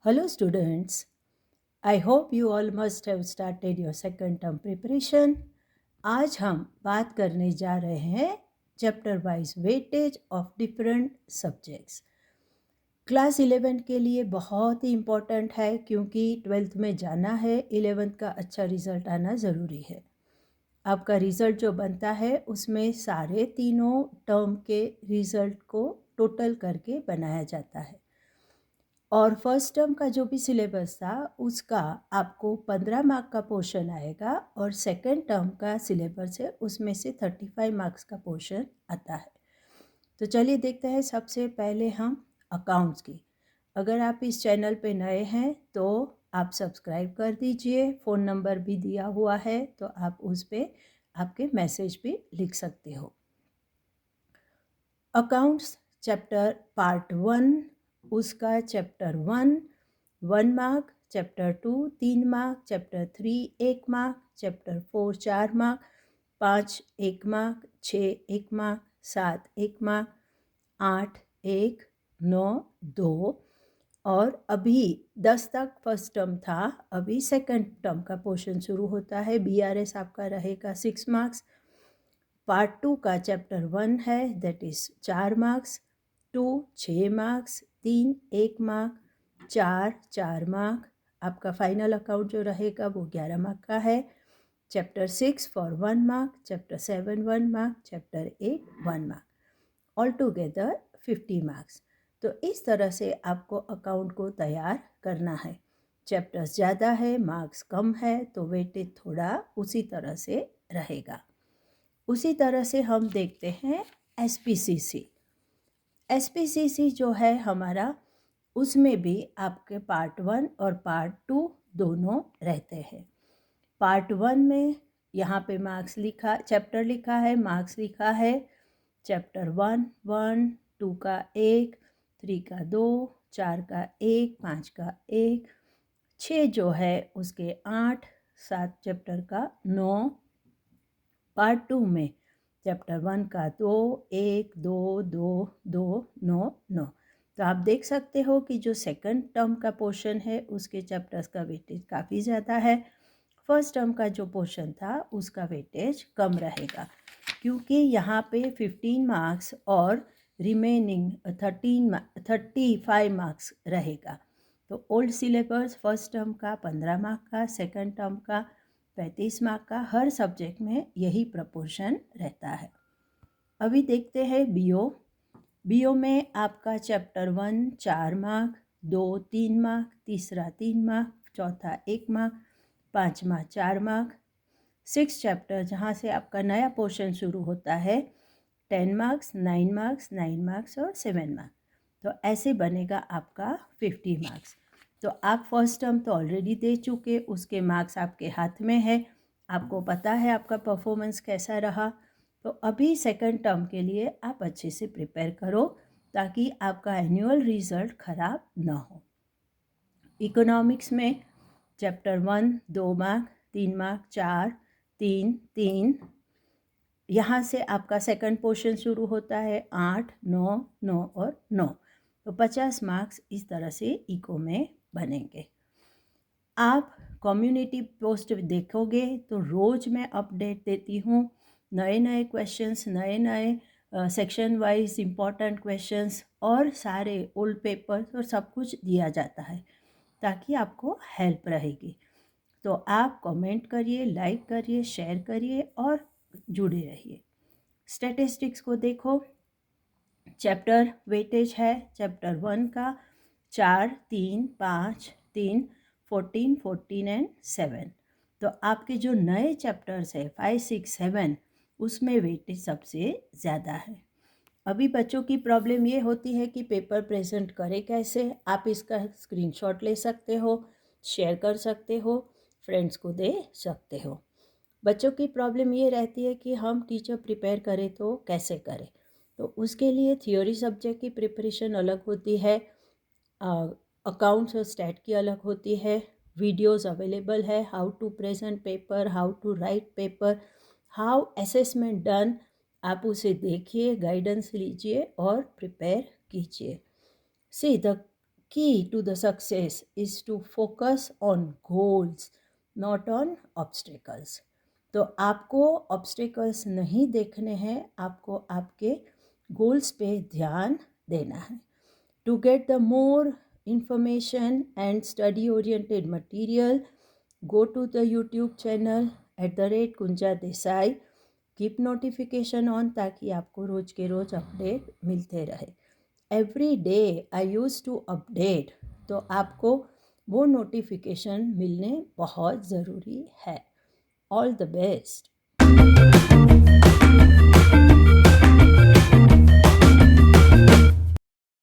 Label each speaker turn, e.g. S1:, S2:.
S1: Hello students, I hope you all must have started your second term preparation. आज हम बात करने जा रहे हैं chapter wise weightage of different subjects. Class 11 के लिए बहुत ही इम्पॉर्टेंट है क्योंकि 12th में जाना है, 11th का अच्छा रिजल्ट आना ज़रूरी है। आपका रिज़ल्ट जो बनता है उसमें सारे तीनों टर्म के रिज़ल्ट को टोटल करके बनाया जाता है और फर्स्ट टर्म का जो भी सिलेबस था उसका आपको 15 मार्क का पोर्शन आएगा और सेकंड टर्म का सिलेबस है उसमें से 35 मार्क्स का पोर्शन आता है। तो चलिए देखते हैं सबसे पहले हम अकाउंट्स की। अगर आप इस चैनल पे नए हैं तो आप सब्सक्राइब कर दीजिए, फ़ोन नंबर भी दिया हुआ है तो आप उस पर आपके मैसेज भी लिख सकते हो। अकाउंट्स चैप्टर पार्ट 1, उसका chapter 1 mark, chapter 2 3 mark, chapter 3 1 mark, chapter 4 4 mark, 5 1 mark, 6 1 mark, 7 1 mark, 8 1, 9 2 और अभी 10 तक फर्स्ट टर्म था, अभी सेकंड टर्म का पोर्शन शुरू होता है। BRS आपका रहेगा 6 मार्क्स। पार्ट 2 का चैप्टर 1 है, that is 4 marks, 2 6 marks, 3 1 mark, 4 4 mark. आपका फाइनल अकाउंट जो रहेगा वो 11 मार्क का है। Chapter 6 for 1 mark, chapter 7 1 mark, chapter 8 1 mark, all together 50 marks. तो इस तरह से आपको अकाउंट को तैयार करना है। चैप्टर्स ज़्यादा है, मार्क्स कम है, तो वेटेज थोड़ा उसी तरह से रहेगा। उसी तरह से हम देखते हैं SPCC। SPCC जो है हमारा, उसमें भी आपके पार्ट 1 और पार्ट 2 दोनों रहते हैं। पार्ट 1 में यहाँ पे मार्क्स लिखा, चैप्टर लिखा है, मार्क्स लिखा है। चैप्टर 1 1, 2 का 1, 3 का 2, 4 का 1, 5 का 1, 6 जो है उसके 8, 7 चैप्टर का 9। पार्ट 2 में चैप्टर 1 का 2 1 2 2 2 9 9। तो आप देख सकते हो कि जो सेकंड टर्म का पोर्शन है उसके चैप्टर्स का वेटेज काफ़ी ज़्यादा है। फर्स्ट टर्म का जो पोर्शन था उसका वेटेज कम रहेगा क्योंकि यहाँ पे 15 मार्क्स और रिमेनिंग 35 मार्क्स रहेगा। तो ओल्ड सिलेबस फर्स्ट टर्म का 15 मार्क का, सेकंड टर्म का 35 मार्क का, हर सब्जेक्ट में यही प्रपोर्शन रहता है। अभी देखते हैं BO में आपका चैप्टर 1 4 मार्क, 2 3 मार्क, तीसरा 3 मार्क, चौथा 1 मार्क, पाँचवा 4 मार्क। 6 चैप्टर जहाँ से आपका नया पोर्शन शुरू होता है, 10 मार्क्स 9 मार्क्स 9 मार्क्स और 7 मार्क्स। तो ऐसे बनेगा आपका 50 मार्क्स। तो आप फर्स्ट टर्म तो ऑलरेडी दे चुके, उसके मार्क्स आपके हाथ में है, आपको पता है आपका परफॉर्मेंस कैसा रहा। तो अभी सेकंड टर्म के लिए आप अच्छे से प्रिपेयर करो ताकि आपका एनुअल रिजल्ट ख़राब ना हो। इकोनॉमिक्स में चैप्टर 1 2 मार्क, 3 मार्क, 4 3 3, यहाँ से आपका सेकंड पोर्शन शुरू होता है, 8 9 9 और 9। तो 50 मार्क्स इस तरह से इको में बनेंगे। आप कम्युनिटी पोस्ट देखोगे तो रोज़ मैं अपडेट देती हूँ, नए नए क्वेश्चंस, नए नए सेक्शन वाइज इम्पॉर्टेंट क्वेश्चंस और सारे ओल्ड पेपर्स और सब कुछ दिया जाता है ताकि आपको हेल्प रहेगी। तो आप कमेंट करिए, लाइक करिए, शेयर करिए और जुड़े रहिए। स्टैटिस्टिक्स को देखो, चैप्टर वेटेज है चैप्टर 1 का 4 3 5 3 14 14 एंड 7। तो आपके जो नए चैप्टर्स है 5 6 7 उसमें वेटेज सबसे ज़्यादा है। अभी बच्चों की प्रॉब्लम ये होती है कि पेपर प्रेजेंट करें कैसे। आप इसका स्क्रीनशॉट ले सकते हो, शेयर कर सकते हो, फ्रेंड्स को दे सकते हो। बच्चों की प्रॉब्लम ये रहती है कि हम टीचर प्रिपेयर करें तो कैसे करें। तो उसके लिए थियोरी सब्जेक्ट की प्रिपरेशन अलग होती है, अकाउंट्स और स्टैट की अलग होती है। वीडियोस अवेलेबल है, how to present paper, how to write paper, how assessment done. आप उसे देखिए, गाइडेंस लीजिए और प्रिपेयर कीजिए। See the key to the success is to focus on goals, not on obstacles. तो आपको ऑब्स्टेकल्स नहीं देखने हैं, आपको आपके गोल्स पे ध्यान देना है. To get the more information and study oriented material, go to the YouTube channel @Kunja Desai. Keep notification on ताकि आपको रोज के रोज अपडेट मिलते रहे. Every day I use to update, तो आपको वो नोटिफिकेशन मिलने बहुत ज़रूरी है. All the best.